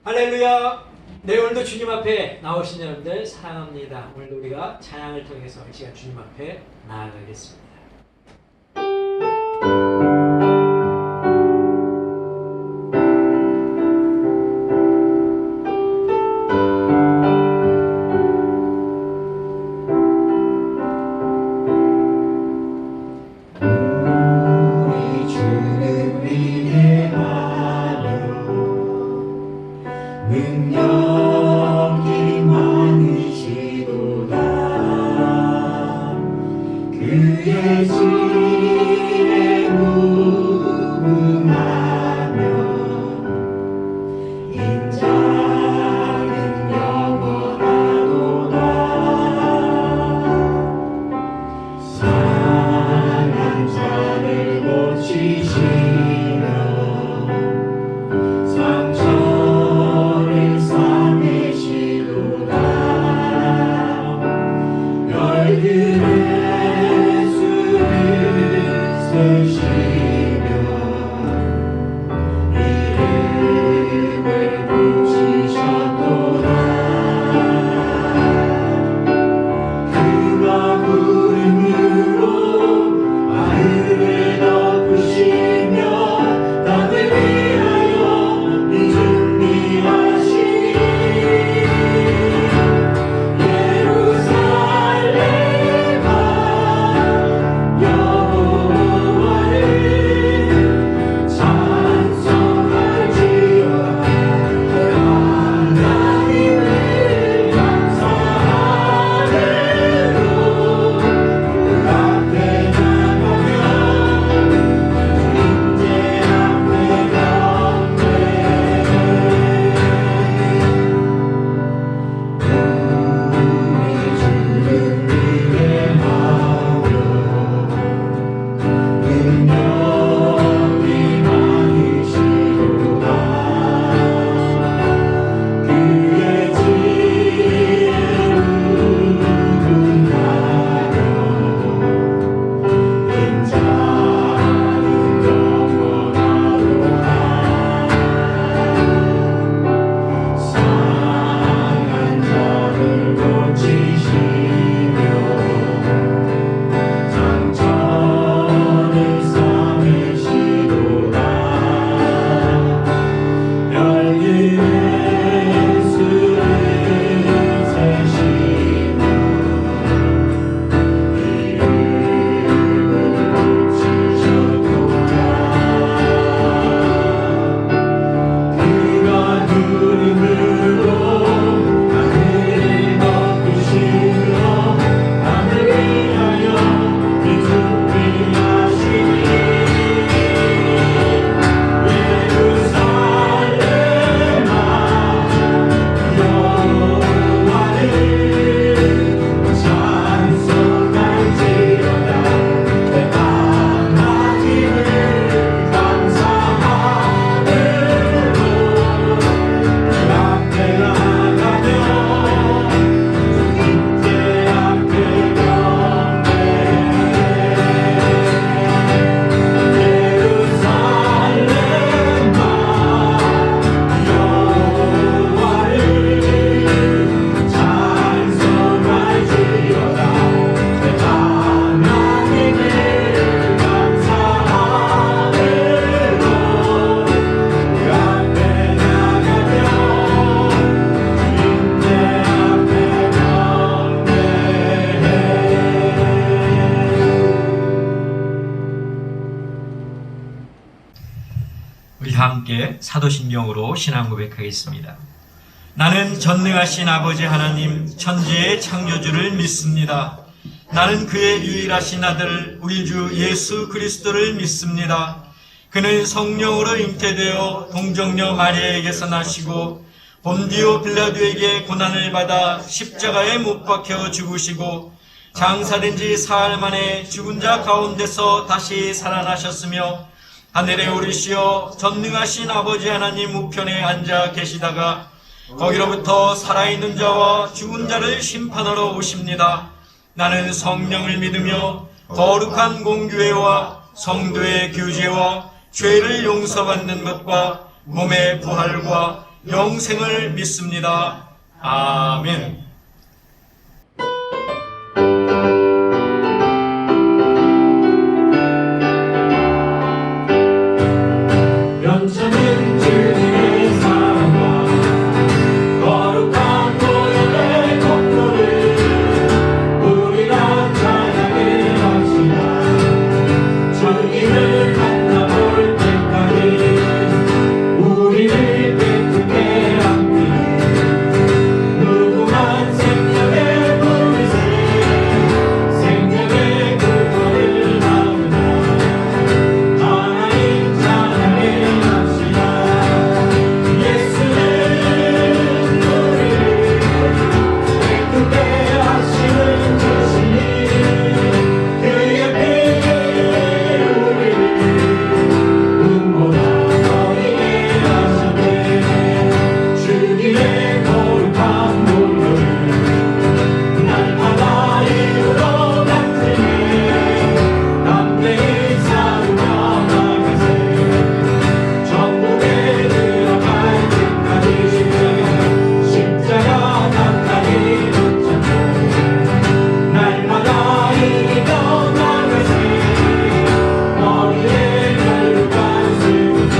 할렐루야! 네, 오늘도 주님 앞에 나오신 여러분들 사랑합니다. 오늘도 우리가 찬양을 통해서 이 시간 주님 앞에 나아가겠습니다. 능력이 많으시도다. 그의 지혜에 무궁하며 인자는 영원하도다. 상한 자를 고치시며 상처를 싸매시도다. 별들의 수를 세시며 이름을 붙이셨도다. 그가 구름으로 하늘을 덮으시며 땅을 위하여 비 준비하시니 예루살렘아 여호와를 찬송할지어다. 하나님을 감사하리로 그 앞에 나가며 인재 앞에 우리 주를 위대하며 능력이 많으시도다. 그의 지혜로 무궁하며 인자는 영원하도다. 상한 자를 고치시며 상처를 싸매시도다. 별들의 수를 세시며 이름을 붙이셨도다. 그가 구름으로 하늘을 덮으시며 땅을 위하여 비 준비하시니 예루살렘아 여호와를 찬송할지어다. 내 하나님을 감사하리로 그 앞에 나가며 인재 앞에 예루살렘아 여호와를 찬송할지어다. 내 하나님을 감사하리로 그 앞에 나가며 인재 앞에 우리 다 함께 사도신경으로 신앙 고백하겠습니다. 나는 전능하신 아버지 하나님 천지의 창조주를 믿습니다. 나는 그의 유일하신 아들 우리 주 예수 그리스도를 믿습니다. 그는 성령으로 잉태되어 동정녀 마리아에게서 나시고 본디오 빌라도에게 고난을 받아 십자가에 못 박혀 죽으시고 장사된 지 사흘 만에 죽은 자 가운데서 다시 살아나셨으며 하늘에 오르시어 전능하신 아버지 하나님 우편에 앉아 계시다가 거기로부터 살아있는 자와 죽은 자를 심판하러 오십니다. 나는 성령을 믿으며 거룩한 공교회와 성도의 교제와 죄를 용서받는 것과 몸의 부활과 영생을 믿습니다. 아멘. 연차는 주님의 사랑과 거룩한 보혈의 공로를 우리가 찬양해 합시다. 주님을 만나볼 때까지 우리를 기쁘게 함께 무궁한 생명의 불새 생명의 구원을 나누다 하나님 찬양해 합시다. 예수는 우리를 기쁘게 하시는 주시니 그의 피에 우리를 눈보다 너희게 하셨네. 주님의 거룩한 보혈을 날마다 이루어 나트에 담대히 사루며 나가세 천국에 들어갈 때까지 십자가 나타니 붙잡고 날마다 이겨 나가세 너희의 결국한 세우서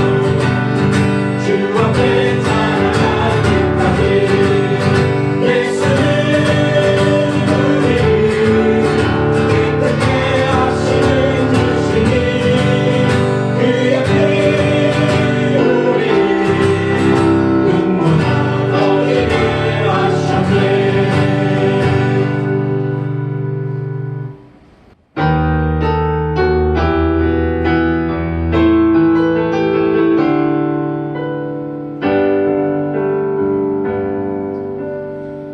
주 앞에 찬양할 때까지 예수는 우리를 기쁘게 하시는 주시니 그의 피 우리를 눈보다 너희게 하셨네.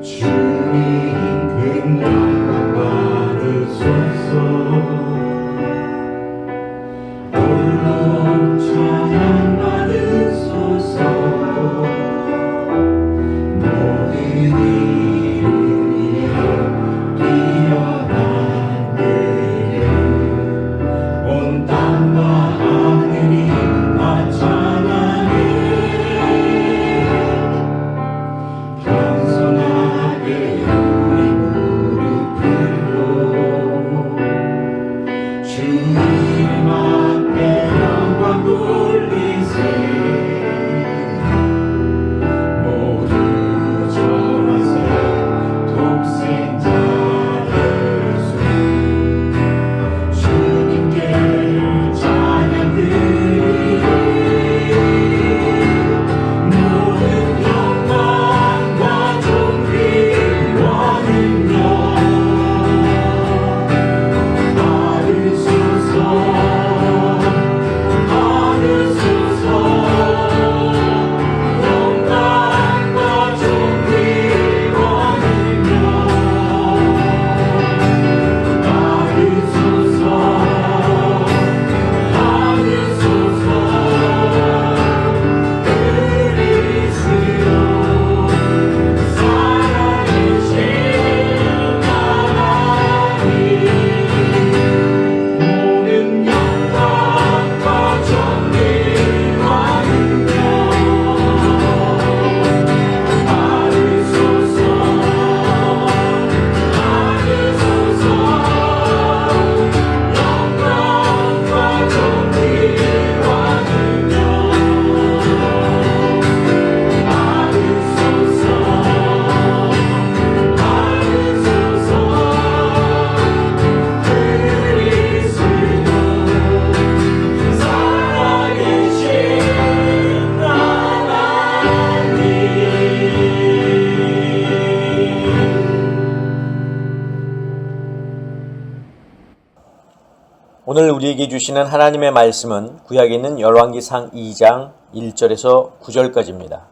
주님 큰 영광 받으소서. 홀로 찬양 받으소서. 모든 이름이 뛰어난 그에 온 땅과 하늘이 다 찬양해. 겸손하게 우리 무릎 꿇고 주 이름 앞에 영광 돌리세. 모두 절하세 독생자 예수 주님께 찬양 드리리. 모든 영광과 존귀와 능력 받으소서. 받으소서. 영광과 존귀와 능력 받으소서. 받으소서. 그리스도 살아계신 하나님 모든 영광과 존귀와 능력 받으소서. 받으소서. 영광과 존귀와 능력 받으소서. 받으소서. 그리스도 살아계신 오늘 우리에게 주시는 하나님의 말씀은 구약에 있는 열왕기상 2장 1절에서 9절까지입니다.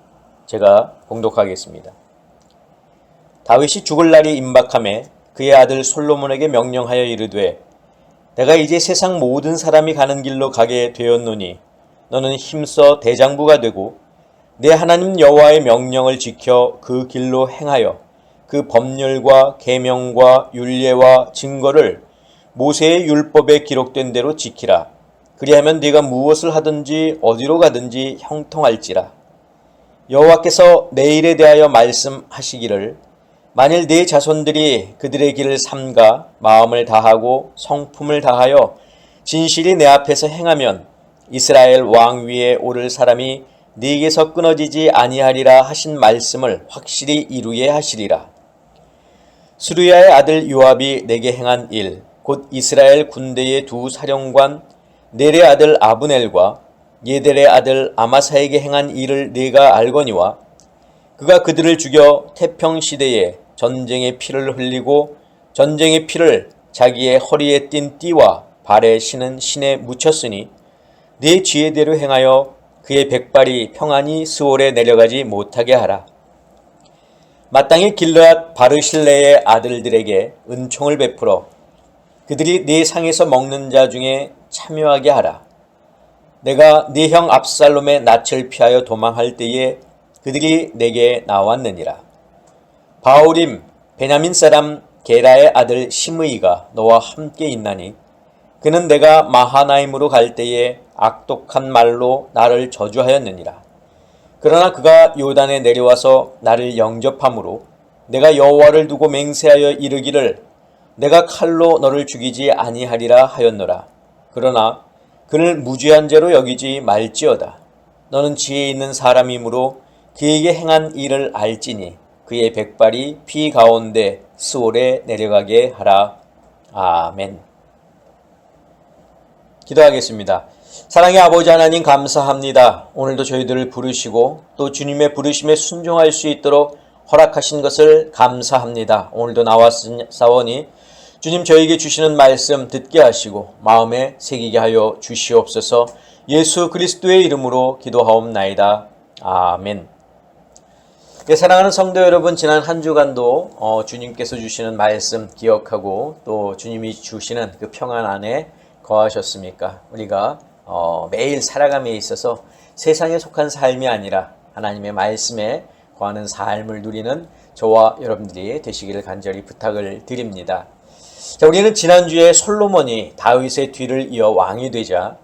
제가 봉독하겠습니다. 다윗이 죽을 날이 임박함에 그의 아들 솔로몬에게 명령하여 이르되 내가 이제 세상 모든 사람이 가는 길로 가게 되었노니 너는 힘써 대장부가 되고 내 하나님 여호와의 명령을 지켜 그 길로 행하여 그 법률과 계명과 율례와 증거를 모세의 율법에 기록된 대로 지키라. 그리하면 네가 무엇을 하든지 어디로 가든지 형통할지라. 여호와께서 내 일에 대하여 말씀하시기를 만일 네 자손들이 그들의 길을 삼가 마음을 다하고 성품을 다하여 진실이 내 앞에서 행하면 이스라엘 왕 위에 오를 사람이 네게서 끊어지지 아니하리라 하신 말씀을 확실히 이루게 하시리라. 스루야의 아들 요압이 내게 행한 일, 곧 이스라엘 군대의 두 사령관 넬의 아들 아브넬과 예델의 아들 아마사에게 행한 일을 네가 알거니와 그가 그들을 죽여 태평시대에 전쟁의 피를 흘리고 전쟁의 피를 자기의 허리에 띤 띠와 발에 신은 신에 묻혔으니 네 지혜대로 행하여 그의 백발이 평안히 스올에 내려가지 못하게 하라. 마땅히 길르앗 바르실레의 아들들에게 은총을 베풀어 그들이 네 상에서 먹는 자 중에 참여하게 하라. 내가 네 형 압살롬의 낯을 피하여 도망할 때에 그들이 내게 나왔느니라. 바오림 베냐민 사람 게라의 아들 시므이가 너와 함께 있나니 그는 내가 마하나임으로 갈 때에 악독한 말로 나를 저주하였느니라. 그러나 그가 요단에 내려와서 나를 영접함으로 내가 여호와를 두고 맹세하여 이르기를 내가 칼로 너를 죽이지 아니하리라 하였노라. 그러나 그를 무죄한 죄로 여기지 말지어다. 너는 지혜 있는 사람이므로 그에게 행한 일을 알지니 그의 백발이 피 가운데 스올에 내려가게 하라. 아멘. 기도하겠습니다. 사랑의 아버지 하나님 감사합니다. 오늘도 저희들을 부르시고 또 주님의 부르심에 순종할 수 있도록 허락하신 것을 감사합니다. 오늘도 나왔사오니 주님 저에게 주시는 말씀 듣게 하시고 마음에 새기게 하여 주시옵소서. 예수 그리스도의 이름으로 기도하옵나이다. 아멘. 네, 사랑하는 성도 여러분, 지난 한 주간도 주님께서 주시는 말씀 기억하고 또 주님이 주시는 그 평안 안에 거하셨습니까? 우리가 매일 살아감에 있어서 세상에 속한 삶이 아니라 하나님의 말씀에 거하는 삶을 누리는 저와 여러분들이 되시기를 간절히 부탁을 드립니다. 자, 우리는 지난주에 솔로몬이 다윗의 뒤를 이어 왕이 되자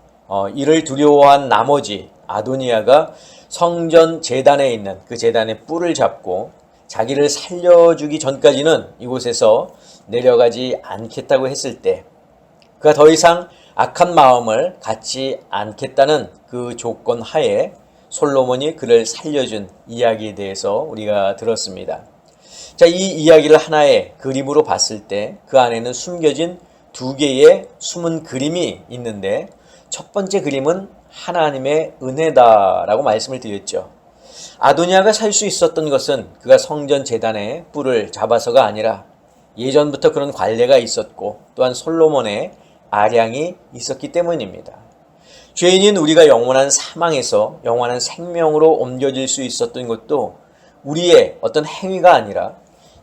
이를 두려워한 나머지 아도니아가 성전 제단에 있는 그 제단의 뿔을 잡고 자기를 살려주기 전까지는 이곳에서 내려가지 않겠다고 했을 때 그가 더 이상 악한 마음을 갖지 않겠다는 그 조건 하에 솔로몬이 그를 살려준 이야기에 대해서 우리가 들었습니다. 자, 이 이야기를 하나의 그림으로 봤을 때 그 안에는 숨겨진 두 개의 숨은 그림이 있는데 첫 번째 그림은 하나님의 은혜다라고 말씀을 드렸죠. 아도니아가 살 수 있었던 것은 그가 성전 제단에 뿔을 잡아서가 아니라 예전부터 그런 관례가 있었고 또한 솔로몬의 아량이 있었기 때문입니다. 죄인인 우리가 영원한 사망에서 영원한 생명으로 옮겨질 수 있었던 것도 우리의 어떤 행위가 아니라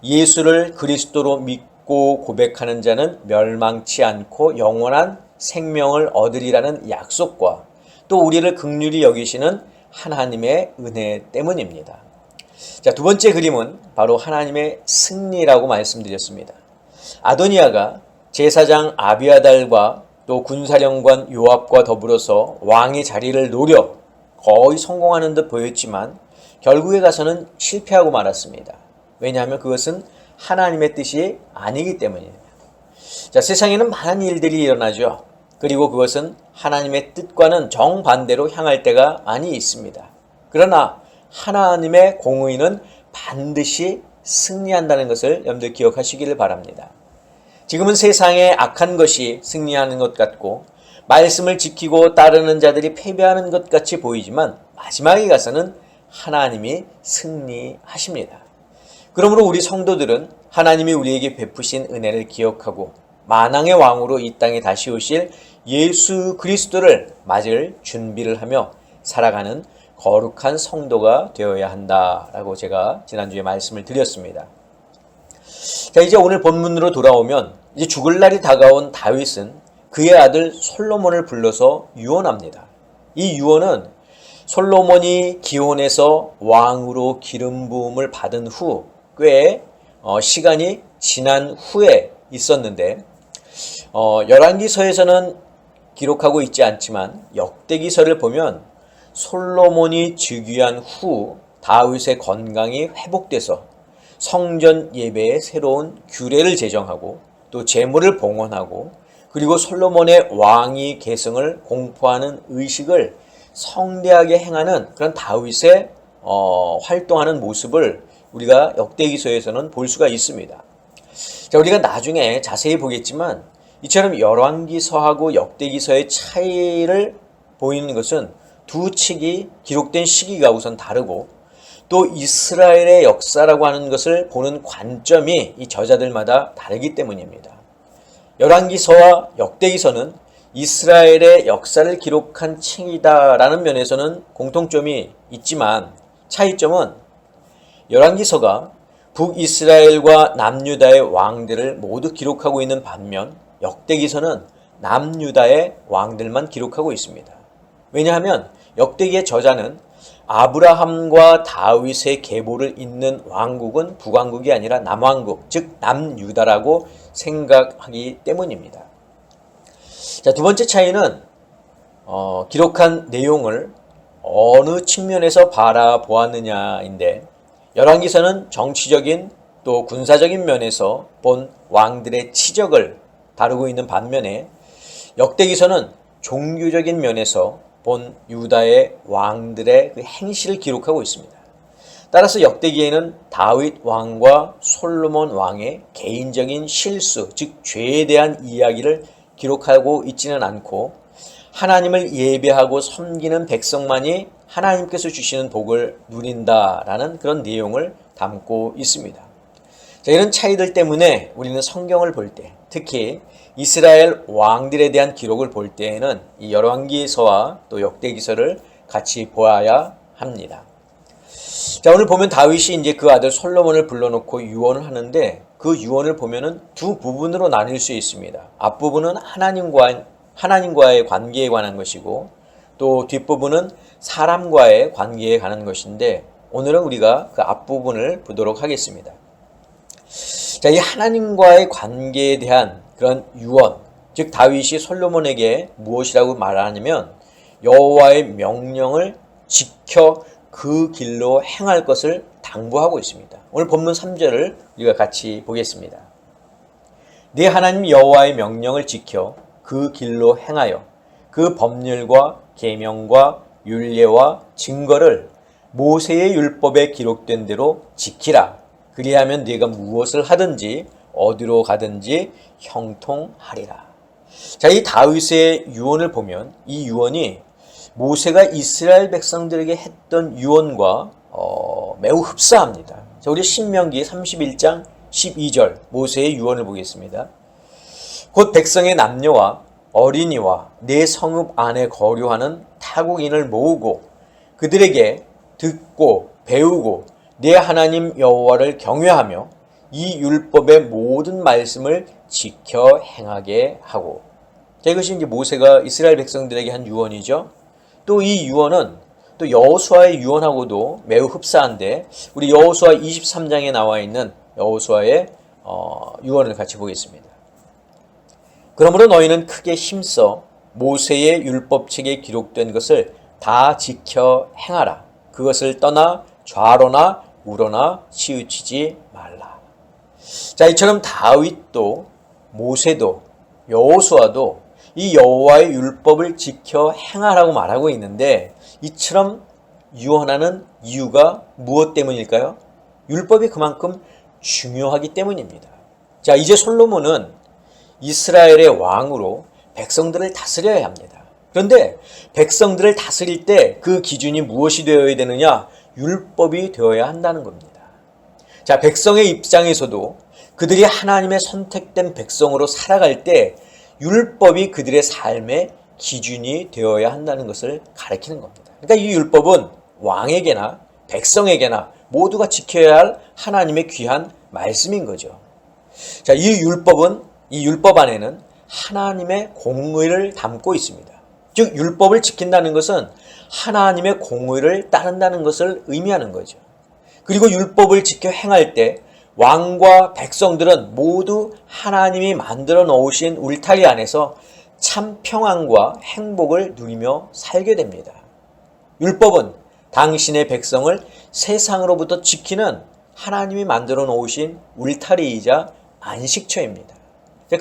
예수를 그리스도로 믿고 고백하는 자는 멸망치 않고 영원한 생명을 얻으리라는 약속과 또 우리를 긍휼히 여기시는 하나님의 은혜 때문입니다. 자, 두 번째 그림은 바로 하나님의 승리라고 말씀드렸습니다. 아도니아가 제사장 아비아달과 또 군사령관 요압과 더불어서 왕의 자리를 노려 거의 성공하는 듯 보였지만 결국에 가서는 실패하고 말았습니다. 왜냐하면 그것은 하나님의 뜻이 아니기 때문입니다. 자, 세상에는 많은 일들이 일어나죠. 그리고 그것은 하나님의 뜻과는 정반대로 향할 때가 많이 있습니다. 그러나 하나님의 공의는 반드시 승리한다는 것을 염두에 기억하시기를 바랍니다. 지금은 세상에 악한 것이 승리하는 것 같고 말씀을 지키고 따르는 자들이 패배하는 것 같이 보이지만 마지막에 가서는 하나님이 승리하십니다. 그러므로 우리 성도들은 하나님이 우리에게 베푸신 은혜를 기억하고 만왕의 왕으로 이 땅에 다시 오실 예수 그리스도를 맞을 준비를 하며 살아가는 거룩한 성도가 되어야 한다라고 제가 지난주에 말씀을 드렸습니다. 자, 이제 오늘 본문으로 돌아오면 이제 죽을 날이 다가온 다윗은 그의 아들 솔로몬을 불러서 유언합니다. 이 유언은 솔로몬이 기혼해서 왕으로 기름 부음을 받은 후 꽤 시간이 지난 후에 있었는데 열왕기서에서는 기록하고 있지 않지만 역대기서를 보면 솔로몬이 즉위한 후 다윗의 건강이 회복돼서 성전 예배에 새로운 규례를 제정하고 또 제물을 봉헌하고 그리고 솔로몬의 왕위 계승을 공포하는 의식을 성대하게 행하는 그런 다윗의 활동하는 모습을 우리가 역대기서에서는 볼 수가 있습니다. 자, 우리가 나중에 자세히 보겠지만 이처럼 열왕기서하고 역대기서의 차이를 보이는 것은 두 책이 기록된 시기가 우선 다르고 또 이스라엘의 역사라고 하는 것을 보는 관점이 이 저자들마다 다르기 때문입니다. 열왕기서와 역대기서는 이스라엘의 역사를 기록한 책이다라는 면에서는 공통점이 있지만 차이점은 열왕기서가 북이스라엘과 남유다의 왕들을 모두 기록하고 있는 반면 역대기서는 남유다의 왕들만 기록하고 있습니다. 왜냐하면 역대기의 저자는 아브라함과 다윗의 계보를 잇는 왕국은 북왕국이 아니라 남왕국, 즉 남유다라고 생각하기 때문입니다. 자, 두 번째 차이는 기록한 내용을 어느 측면에서 바라보았느냐인데 열왕기서는 정치적인 또 군사적인 면에서 본 왕들의 치적을 다루고 있는 반면에 역대기서는 종교적인 면에서 본 유다의 왕들의 그 행실을 기록하고 있습니다. 따라서 역대기에는 다윗 왕과 솔로몬 왕의 개인적인 실수, 즉 죄에 대한 이야기를 기록하고 있지는 않고 하나님을 예배하고 섬기는 백성만이 하나님께서 주시는 복을 누린다라는 그런 내용을 담고 있습니다. 자, 이런 차이들 때문에 우리는 성경을 볼 때, 특히 이스라엘 왕들에 대한 기록을 볼 때에는 이 열왕기서와 또 역대기서를 같이 보아야 합니다. 자, 오늘 보면 다윗이 이제 그 아들 솔로몬을 불러놓고 유언을 하는데 그 유언을 보면은 두 부분으로 나뉠 수 있습니다. 앞부분은 하나님과의 관계에 관한 것이고 또 뒷부분은 사람과의 관계에 관한 것인데 오늘은 우리가 그 앞부분을 보도록 하겠습니다. 자, 이 하나님과의 관계에 대한 그런 유언, 즉 다윗이 솔로몬에게 무엇이라고 말하냐면 여호와의 명령을 지켜 그 길로 행할 것을 당부하고 있습니다. 오늘 본문 3절을 우리가 같이 보겠습니다. 네 하나님 여호와의 명령을 지켜 그 길로 행하여 그 법률과 계명과 율례와 증거를 모세의 율법에 기록된 대로 지키라. 그리하면 네가 무엇을 하든지 어디로 가든지 형통하리라. 자, 이 다윗의 유언을 보면 이 유언이 모세가 이스라엘 백성들에게 했던 유언과 매우 흡사합니다. 자, 우리 신명기 31장 12절 모세의 유언을 보겠습니다. 곧 백성의 남녀와 어린이와 내 성읍 안에 거류하는 타국인을 모으고 그들에게 듣고 배우고 내 하나님 여호와를 경외하며 이 율법의 모든 말씀을 지켜 행하게 하고. 자, 이것이 이제 모세가 이스라엘 백성들에게 한 유언이죠. 또 이 유언은 또 여호수아의 유언하고도 매우 흡사한데 우리 여호수아 23장에 나와 있는 여호수아의 유언을 같이 보겠습니다. 그러므로 너희는 크게 힘써 모세의 율법책에 기록된 것을 다 지켜 행하라. 그것을 떠나 좌로나 우로나 치우치지 말라. 자, 이처럼 다윗도 모세도 여호수아도 이 여호와의 율법을 지켜 행하라고 말하고 있는데 이처럼 유언하는 이유가 무엇 때문일까요? 율법이 그만큼 중요하기 때문입니다. 자, 이제 솔로몬은 이스라엘의 왕으로 백성들을 다스려야 합니다. 그런데 백성들을 다스릴 때 그 기준이 무엇이 되어야 되느냐? 율법이 되어야 한다는 겁니다. 자, 백성의 입장에서도 그들이 하나님의 선택된 백성으로 살아갈 때 율법이 그들의 삶의 기준이 되어야 한다는 것을 가리키는 겁니다. 그러니까 이 율법은 왕에게나 백성에게나 모두가 지켜야 할 하나님의 귀한 말씀인 거죠. 자, 이 율법 안에는 하나님의 공의를 담고 있습니다. 즉 율법을 지킨다는 것은 하나님의 공의를 따른다는 것을 의미하는 거죠. 그리고 율법을 지켜 행할 때 왕과 백성들은 모두 하나님이 만들어 놓으신 울타리 안에서 참 평안과 행복을 누리며 살게 됩니다. 율법은 당신의 백성을 세상으로부터 지키는 하나님이 만들어 놓으신 울타리이자 안식처입니다.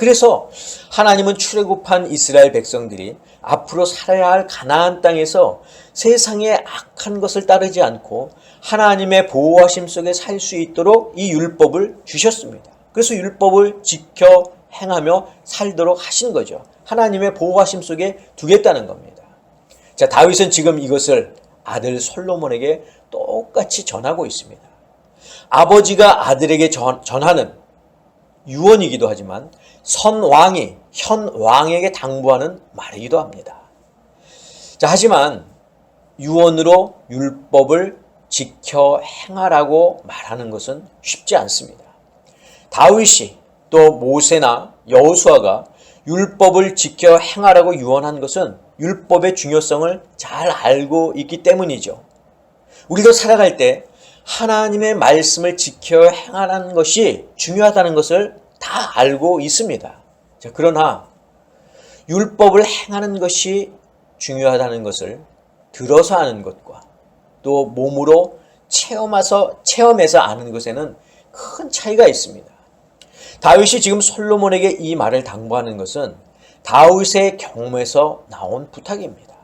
그래서 하나님은 출애굽한 이스라엘 백성들이 앞으로 살아야 할 가나안 땅에서 세상의 악한 것을 따르지 않고 하나님의 보호하심 속에 살 수 있도록 이 율법을 주셨습니다. 그래서 율법을 지켜 행하며 살도록 하신 거죠. 하나님의 보호하심 속에 두겠다는 겁니다. 자, 다윗은 지금 이것을 아들 솔로몬에게 똑같이 전하고 있습니다. 아버지가 아들에게 전하는 유언이기도 하지만 선왕이 현 왕에게 당부하는 말이기도 합니다. 자, 하지만 유언으로 율법을 지켜 행하라고 말하는 것은 쉽지 않습니다. 다윗이 또 모세나 여호수아가 율법을 지켜 행하라고 유언한 것은 율법의 중요성을 잘 알고 있기 때문이죠. 우리도 살아갈 때 하나님의 말씀을 지켜 행하는 것이 중요하다는 것을 다 알고 있습니다. 자, 그러나 율법을 행하는 것이 중요하다는 것을 들어서 아는 것과 또 몸으로 체험해서 아는 것에는 큰 차이가 있습니다. 다윗이 지금 솔로몬에게 이 말을 당부하는 것은 다윗의 경험에서 나온 부탁입니다.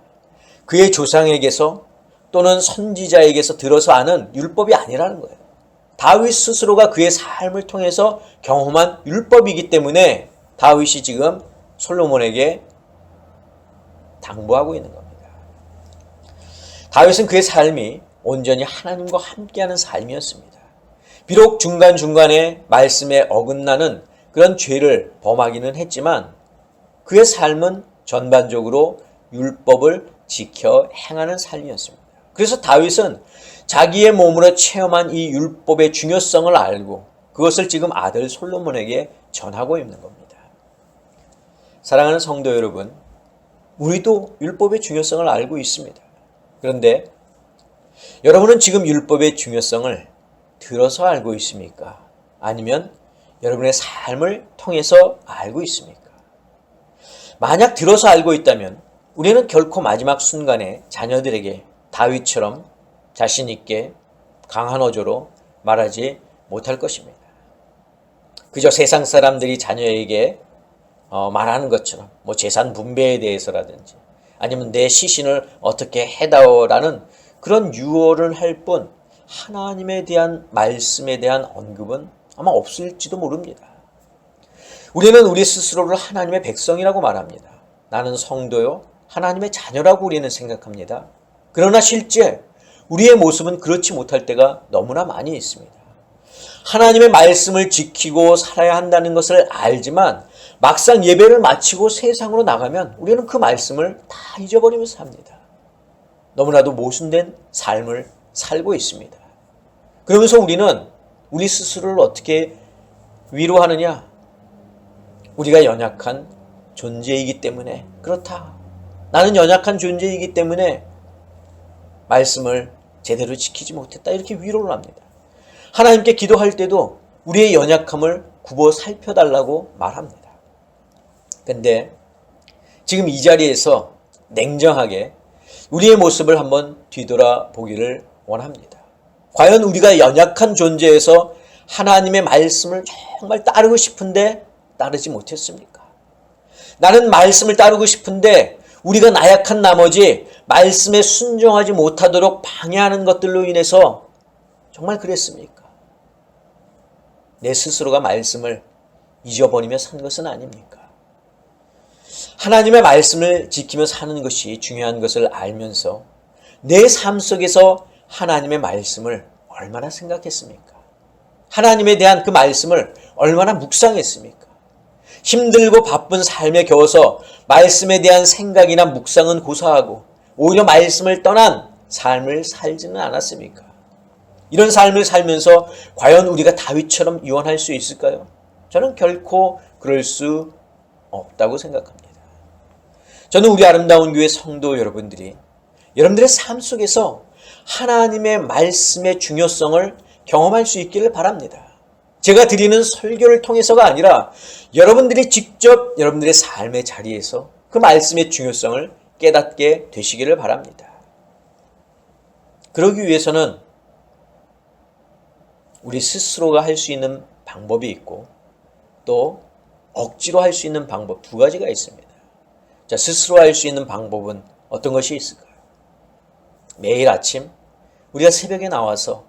그의 조상에게서 또는 선지자에게서 들어서 아는 율법이 아니라는 거예요. 다윗 스스로가 그의 삶을 통해서 경험한 율법이기 때문에 다윗이 지금 솔로몬에게 당부하고 있는 겁니다. 다윗은 그의 삶이 온전히 하나님과 함께하는 삶이었습니다. 비록 중간중간에 말씀에 어긋나는 그런 죄를 범하기는 했지만 그의 삶은 전반적으로 율법을 지켜 행하는 삶이었습니다. 그래서 다윗은 자기의 몸으로 체험한 이 율법의 중요성을 알고 그것을 지금 아들 솔로몬에게 전하고 있는 겁니다. 사랑하는 성도 여러분, 우리도 율법의 중요성을 알고 있습니다. 그런데 여러분은 지금 율법의 중요성을 들어서 알고 있습니까? 아니면 여러분의 삶을 통해서 알고 있습니까? 만약 들어서 알고 있다면 우리는 결코 마지막 순간에 자녀들에게 다윗처럼 자신 있게 강한 어조로 말하지 못할 것입니다. 그저 세상 사람들이 자녀에게 말하는 것처럼 재산 분배에 대해서라든지 아니면 내 시신을 어떻게 해다오라는 그런 유언을 할 뿐 하나님에 대한 말씀에 대한 언급은 아마 없을지도 모릅니다. 우리는 우리 스스로를 하나님의 백성이라고 말합니다. 나는 성도요, 하나님의 자녀라고 우리는 생각합니다. 그러나 실제 우리의 모습은 그렇지 못할 때가 너무나 많이 있습니다. 하나님의 말씀을 지키고 살아야 한다는 것을 알지만 막상 예배를 마치고 세상으로 나가면 우리는 그 말씀을 다 잊어버리면서 삽니다. 너무나도 모순된 삶을 살고 있습니다. 그러면서 우리는 우리 스스로를 어떻게 위로하느냐? 우리가 연약한 존재이기 때문에 그렇다. 나는 연약한 존재이기 때문에 말씀을 제대로 지키지 못했다. 이렇게 위로를 합니다. 하나님께 기도할 때도 우리의 연약함을 굽어 살펴달라고 말합니다. 근데 지금 이 자리에서 냉정하게 우리의 모습을 한번 뒤돌아보기를 원합니다. 과연 우리가 연약한 존재에서 하나님의 말씀을 정말 따르고 싶은데 따르지 못했습니까? 나는 말씀을 따르고 싶은데 우리가 나약한 나머지 말씀에 순종하지 못하도록 방해하는 것들로 인해서 정말 그랬습니까? 내 스스로가 말씀을 잊어버리며 산 것은 아닙니까? 하나님의 말씀을 지키며 사는 것이 중요한 것을 알면서 내 삶 속에서 하나님의 말씀을 얼마나 생각했습니까? 하나님에 대한 그 말씀을 얼마나 묵상했습니까? 힘들고 바쁜 삶에 겨워서 말씀에 대한 생각이나 묵상은 고사하고 오히려 말씀을 떠난 삶을 살지는 않았습니까? 이런 삶을 살면서 과연 우리가 다윗처럼 유언할 수 있을까요? 저는 결코 그럴 수 없다고 생각합니다. 저는 우리 아름다운 교회 성도 여러분들이 여러분들의 삶 속에서 하나님의 말씀의 중요성을 경험할 수 있기를 바랍니다. 제가 드리는 설교를 통해서가 아니라 여러분들이 직접 여러분들의 삶의 자리에서 그 말씀의 중요성을 깨닫게 되시기를 바랍니다. 그러기 위해서는 우리 스스로가 할 수 있는 방법이 있고 또 억지로 할 수 있는 방법 두 가지가 있습니다. 자, 스스로 할 수 있는 방법은 어떤 것이 있을까요? 매일 아침 우리가 새벽에 나와서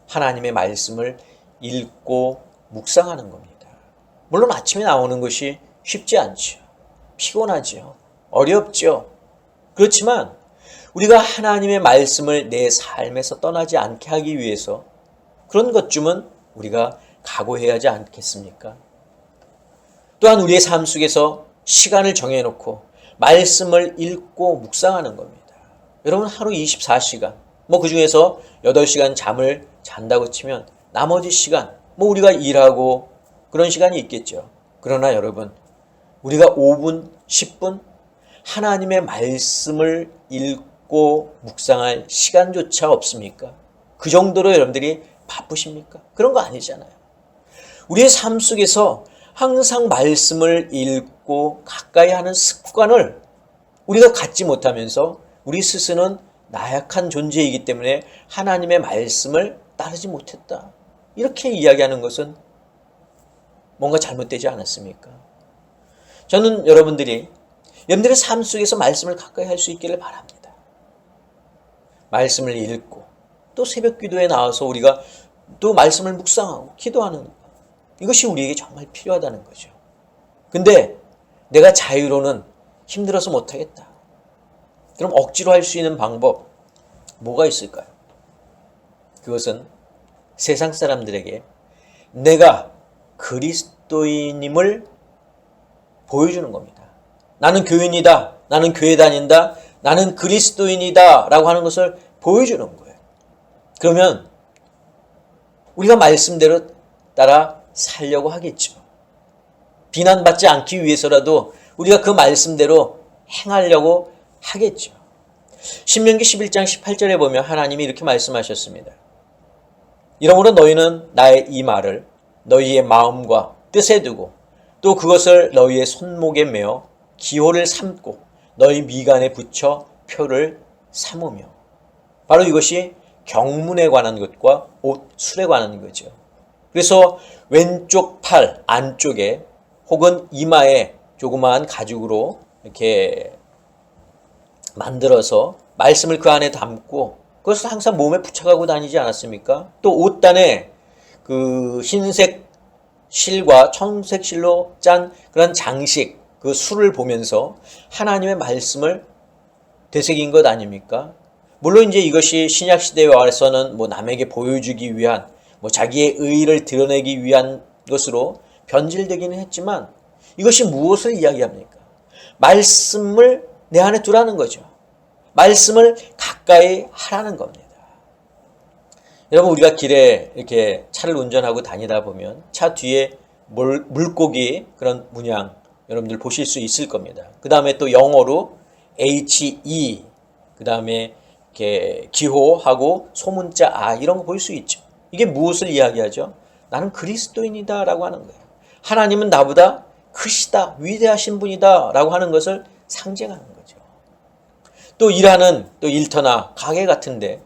하나님의 말씀을 읽고 묵상하는 겁니다. 물론 아침에 나오는 것이 쉽지 않죠. 피곤하죠. 어렵죠. 그렇지만 우리가 하나님의 말씀을 내 삶에서 떠나지 않게 하기 위해서 그런 것쯤은 우리가 각오해야 하지 않겠습니까? 또한 우리의 삶 속에서 시간을 정해놓고 말씀을 읽고 묵상하는 겁니다. 여러분 하루 24시간, 그 중에서 8시간 잠을 잔다고 치면 나머지 시간, 우리가 일하고 그런 시간이 있겠죠. 그러나 여러분, 우리가 5분, 10분 하나님의 말씀을 읽고 묵상할 시간조차 없습니까? 그 정도로 여러분들이 바쁘십니까? 그런 거 아니잖아요. 우리의 삶 속에서 항상 말씀을 읽고 가까이 하는 습관을 우리가 갖지 못하면서 우리 스스로는 나약한 존재이기 때문에 하나님의 말씀을 따르지 못했다. 이렇게 이야기하는 것은 뭔가 잘못되지 않았습니까? 저는 여러분들의 삶 속에서 말씀을 가까이 할 수 있기를 바랍니다. 말씀을 읽고 또 새벽 기도에 나와서 우리가 또 말씀을 묵상하고 기도하는 것. 이것이 우리에게 정말 필요하다는 거죠. 근데 내가 자유로는 힘들어서 못하겠다. 그럼 억지로 할 수 있는 방법 뭐가 있을까요? 그것은 세상 사람들에게 내가 그리스도인임을 보여주는 겁니다. 나는 교인이다. 나는 교회 다닌다. 나는 그리스도인이다. 라고 하는 것을 보여주는 거예요. 그러면 우리가 말씀대로 따라 살려고 하겠죠. 비난받지 않기 위해서라도 우리가 그 말씀대로 행하려고 하겠죠. 신명기 11장 18절에 보면 하나님이 이렇게 말씀하셨습니다. 이러므로 너희는 나의 이 말을 너희의 마음과 뜻에 두고 또 그것을 너희의 손목에 메어 기호를 삼고 너희 미간에 붙여 표를 삼으며. 바로 이것이 경문에 관한 것과 옷, 술에 관한 거죠. 그래서 왼쪽 팔 안쪽에 혹은 이마에 조그마한 가죽으로 이렇게 만들어서 말씀을 그 안에 담고 그것을 항상 몸에 붙여가고 다니지 않았습니까? 또 옷단에 그 흰색 실과 청색 실로 짠 그런 장식, 그 술을 보면서 하나님의 말씀을 되새긴 것 아닙니까? 물론 이제 이것이 신약 시대에 와서는 남에게 보여주기 위한 자기의 의의를 드러내기 위한 것으로 변질되기는 했지만 이것이 무엇을 이야기합니까? 말씀을 내 안에 두라는 거죠. 말씀을 가까이 하라는 겁니다. 여러분 우리가 길에 이렇게 차를 운전하고 다니다 보면 차 뒤에 물고기 그런 문양 여러분들 보실 수 있을 겁니다. 그 다음에 또 영어로 HE 그 다음에 이렇게 기호하고 소문자 I 이런 거 볼 수 있죠. 이게 무엇을 이야기하죠? 나는 그리스도인이다 라고 하는 거예요. 하나님은 나보다 크시다, 위대하신 분이다 라고 하는 것을 상징하는 거죠. 또 일하는 또 일터나 가게 같은데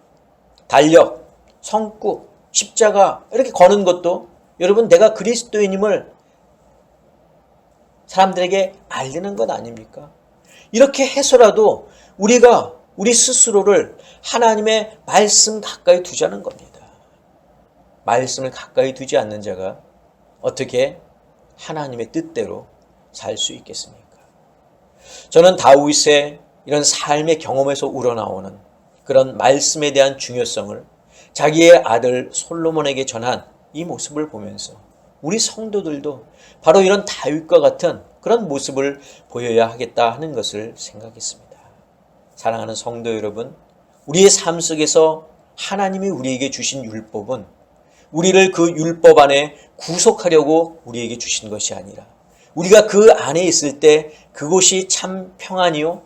달력, 성구, 십자가 이렇게 거는 것도 여러분 내가 그리스도인임을 사람들에게 알리는 것 아닙니까? 이렇게 해서라도 우리가 우리 스스로를 하나님의 말씀 가까이 두자는 겁니다. 말씀을 가까이 두지 않는 자가 어떻게 하나님의 뜻대로 살 수 있겠습니까? 저는 다윗의 이런 삶의 경험에서 우러나오는 그런 말씀에 대한 중요성을 자기의 아들 솔로몬에게 전한 이 모습을 보면서 우리 성도들도 바로 이런 다윗과 같은 그런 모습을 보여야 하겠다 하는 것을 생각했습니다. 사랑하는 성도 여러분, 우리의 삶 속에서 하나님이 우리에게 주신 율법은 우리를 그 율법 안에 구속하려고 우리에게 주신 것이 아니라 우리가 그 안에 있을 때 그곳이 참 평안이요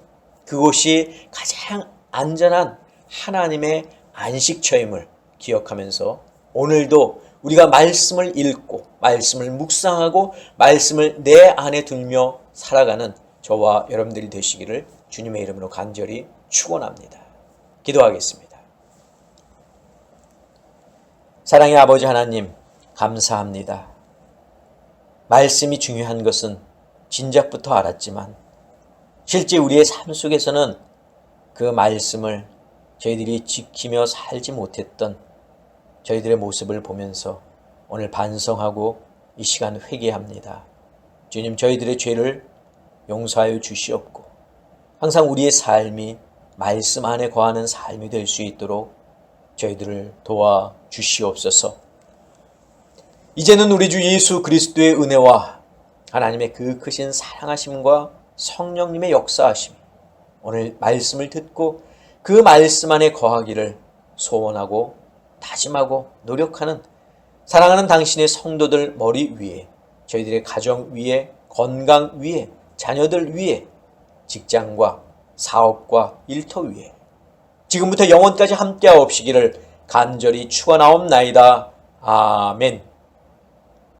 그곳이 가장 안전한 하나님의 안식처임을 기억하면서 오늘도 우리가 말씀을 읽고 말씀을 묵상하고 말씀을 내 안에 들며 살아가는 저와 여러분들이 되시기를 주님의 이름으로 간절히 축원합니다. 기도하겠습니다. 사랑의 아버지 하나님, 감사합니다. 말씀이 중요한 것은 진작부터 알았지만 실제 우리의 삶 속에서는 그 말씀을 저희들이 지키며 살지 못했던 저희들의 모습을 보면서 오늘 반성하고 이 시간 회개합니다. 주님, 저희들의 죄를 용서하여 주시옵고 항상 우리의 삶이 말씀 안에 거하는 삶이 될 수 있도록 저희들을 도와 주시옵소서. 이제는 우리 주 예수 그리스도의 은혜와 하나님의 그 크신 사랑하심과 성령님의 역사하심, 오늘 말씀을 듣고 그 말씀 안에 거하기를 소원하고 다짐하고 노력하는 사랑하는 당신의 성도들 머리 위에, 저희들의 가정 위에, 건강 위에, 자녀들 위에, 직장과 사업과 일터 위에 지금부터 영원까지 함께하옵시기를 간절히 축원하옵나이다. 아멘.